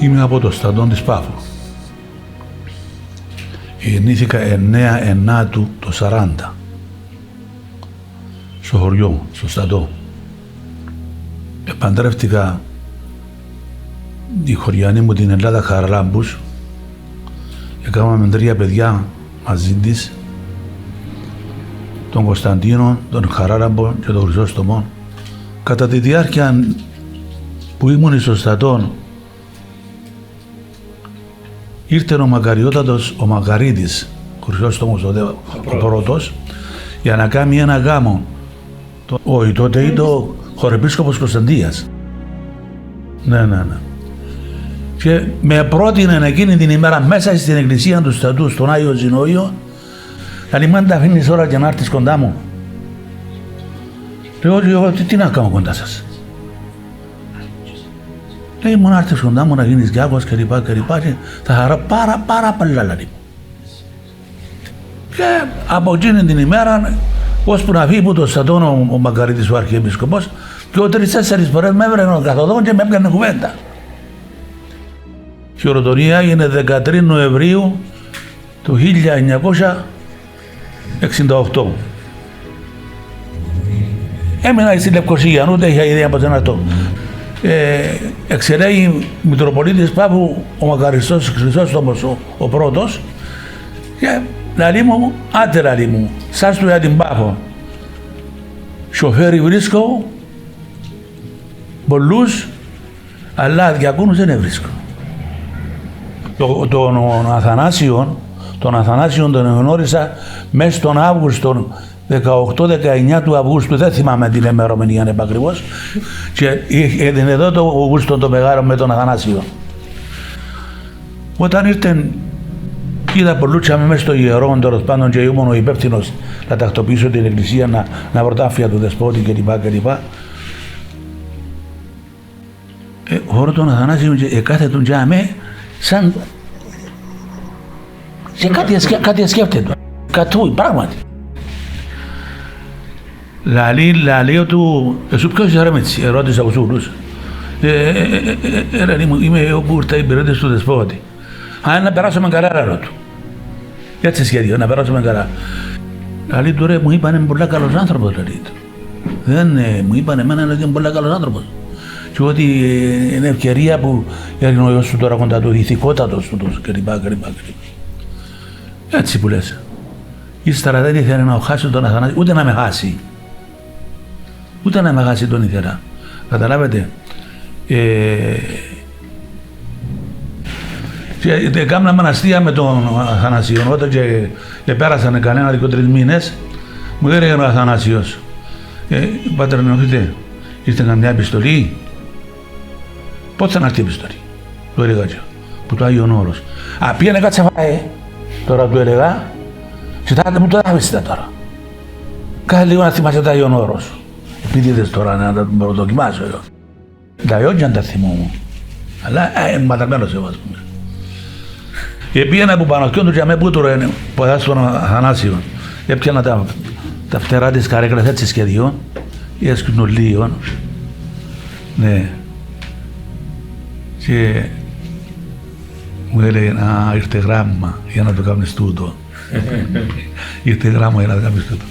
Είμαι από το στρατό της Πάφου. Γεννήθηκα 9/9 το 40. Στο χωριό, στο στρατό. Επαντρεύτηκα η χωριανή μου την Ελλάδα Χαραλάμπους. Έκαναμε 3 παιδιά μαζί της. Τον Κωνσταντίνο, τον Χαράλαμπο και τον Χρυσόστομο. Κατά τη διάρκεια που ήμουν στο στρατό, ήρθε ο Μακαριότατος, ο Μακαρίτης, Χρυσόστομος ο πρώτος, για να κάνει ένα γάμο. Όχι, τότε ήταν ο χωρεπίσκοπος Κωνσταντίας. Ναι. Και με πρότεινε εκείνη την ημέρα μέσα στην εκκλησία του στρατού, στον Άγιο Ζηνόιο, να μην τα αφήνεις ώρα και να έρθεις κοντά μου. Λέω, εγώ τι να κάνω κοντά σας. Λέει μου να έρθεις κοντά μου, να γίνεις γιάκος και λοιπά και θα χαρώ πάρα πολύ λαλή. Και από εκείνη την ημέρα, ώσπου να φύγει που το στρατό ο Μακαρίτης ο Αρχιεπίσκοπος, και ο 3-4 φορές με έβρενε ο καθοδόν και με έπαιρνε κουβέντα. Η χειροτονία έγινε 13 Νοεμβρίου του 1968. Έμεινα στη Λευκοσία, ούτε είχα ιδέα από αυτό. Εξελέγει Μητροπολίτης Πάφου ο Μακαριστός Χρυσόστομος ο πρώτος και λαλή μου, άντε λαλή μου, σας του για την Πάφο. Σοφέρι βρίσκω, πολλούς, αλλά διακούνους δεν βρίσκω. Τον Αθανάσιον τον γνώρισα μέσα στον Αύγουστο, 18-19 του Αυγούστου, δεν θυμάμαι την ημερομηνία επακριβώς, και έδινε εδώ το Αυγούστο το μεγάλο με τον Αθανάσιο. Όταν ήρθε, είδα πολλούτσαμε μέσα στο ιερό, τέλος πάντων, και ήμουν ο υπεύθυνος να τακτοποιήσω την εκκλησία, να βρω τα άφια του δεσπότη κλπ. Χωρώ τον Αθανάσιο και κάθε τον τζάμε σαν και κάτι σκέφτεται. Κατούει, πράγματι. Λαλείο του, εσύ ποιος είσαι ρέμετσι, ερώτησα από σούλους. Είμαι εγώ που ήρθα υπηρέτης του δεσπότη. Να περάσουμε καλά, ράρω του. Έτσι σχέδιο, να περάσουμε καλά. Λαλή του ρε, μου είπανε είμαι πολύ καλός άνθρωπος, λαλή του. Μου είπανε εμένα ότι είμαι πολύ καλός άνθρωπος. Και ότι είναι ευκαιρία που έγινε ο γιος του τώρα κοντά του, ηθικότατος του κλπ. Έτσι που λες. Ύστερα δεν ήθελε να χάσει τον Αθανάσιο, ούτε να με χάσει. Ούτε να με χάσει τον ήθελα. Καταλάβετε. Και κάμναμε αναστία με τον Αθανάσιο. Όταν και πέρασαν κανένα 2-3 μήνες, μου έλεγε ο Αθανάσιος, πάτερ εννοείται, ήρθε καμιά επιστολή. Πότε θα έρθει η επιστολή, του έλεγα και, που το Άγιον Όρος. Πήγαινε κάτσε φάε, τώρα του έλεγα, κοιτάτε μου το άφησετε τώρα. Κάθε λίγο να θυμάσαι το Άγιον Όρος. Επειδή είδες τώρα να το δοκιμάσω εγώ. Τα ιόγια τα θυμόμουν, αλλά ματαμένος εγώ ας πούμε. Πήγαινα από Παναθκιόν του και αμέ που τώρα είναι, ποδά στον Αθανάσιο. Έπιανα τα φτερά της καρέκλας έτσι σχεδιών, ή ασκηνολίων. Ναι. Και μου έλεγε να ήρθε γράμμα για να το κάνεις τούτο. Ήρθε γράμμα για να το κάνεις τούτο.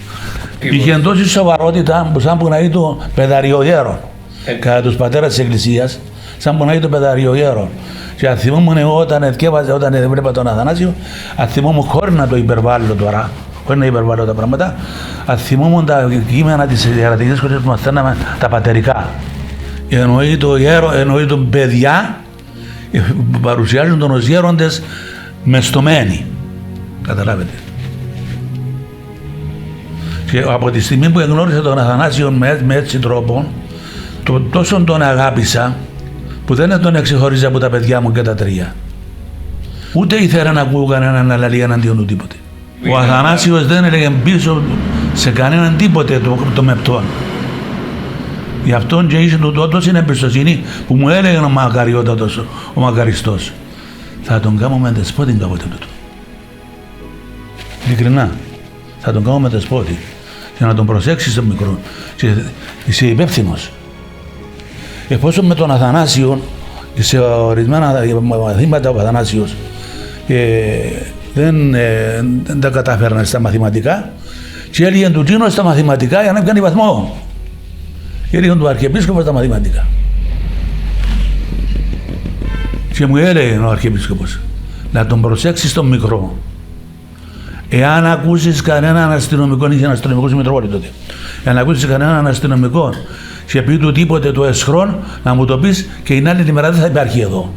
Είχε τόση σοβαρότητα που σαν που να ήταν παιδαριογέρο. Κατά τους πατέρας της Εκκλησίας, σαν που να ήταν παιδαριογέρο. Και αν θυμόμουν εγώ όταν εθκεύαζε, όταν έβλεπα τον Αθανάσιο, αν θυμόμουν χωρίς να το υπερβάλλω τώρα, χωρίς να υπερβάλλω τα πράγματα, αν θυμόμουν τα κείμενα της ιερατικής σχολής που μαθαίναμε τα πατερικά. Εννοεί το γέρο, εννοεί τον παιδιά, παρουσιάζουν τον ως γέροντες μεστομένοι. Καταλάβετε. Και από τη στιγμή που εγνώρισα τον Αθανάσιο με έτσι τρόπο, τόσο τον αγάπησα, που δεν τον εξεχωρίζα από τα παιδιά μου και τα τρία. Ούτε ήθελα να ακούω κανέναν να λέει εναντίον του τίποτε. Ο Αθανάσιος δεν έλεγε πίσω σε κανέναν τίποτε το μεπτόν. Γι' αυτόν και είχε τόσο εμπιστοσύνη που μου έλεγε ο Μακαριότατος, ο Μακαριστός. Θα τον κάνουμε δεσπότη κάποτε τούτο. Ειλικρινά. Θα τον κάνουμε δεσπότη. Για να τον προσέξεις τον μικρό. Και είσαι υπεύθυνος. Εφόσον με τον Αθανάσιο σε ορισμένα μαθήματα ο Αθανάσιος δεν τα κατάφερνε στα μαθηματικά και έλεγε του Τζίνο στα μαθηματικά για να πιάνει βαθμό. Έλεγε του Αρχιεπίσκοπο στα μαθηματικά. Και μου έλεγε ο Αρχιεπίσκοπος να τον προσέξεις τον μικρό. Εάν ακούσεις κανέναν αστυνομικό, είχε ένα αστυνομικό στη Μητρόπολη τότε, εάν ακούσεις κανέναν αστυνομικό και πει του τίποτε το εσχρόν, να μου το πεις και την άλλη τη μέρα δεν θα υπάρχει εδώ.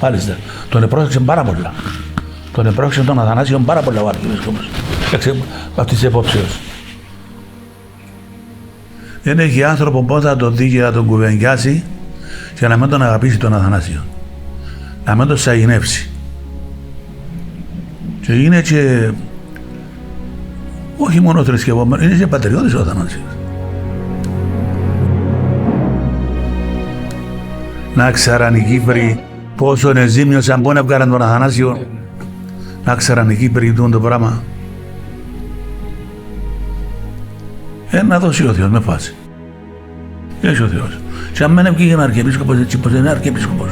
Μάλιστα. Τον επρόσεξε πάρα πολλά. Τον επρόσεξε τον Αθανάσιο πάρα πολλά ο Αρχιεπίσκοπος. Αυτή τη επόψεως. Δεν έχει άνθρωπο που θα τον δει και να τον κουβεντιάσει και να μην τον αγαπήσει τον Αθανάσιο. Να μην τον σαγηνεύσει. Και είναι και όχι μόνο θρησκευόμενος, είναι και πατριώτης ο Αθανάσιος. Να ξέραν οι Κύπροι πόσο είναι ζήμιος αν πόνε βγάλαν τον Αθανάσιο. Να ξέραν οι Κύπροι το πράγμα. Να δώσει ο Θεός με φάση. Έχει ο Θεός. Και αν δεν βγήκε ένα Αρχιεπίσκοπος έτσι πως είναι Αρχιεπίσκοπος.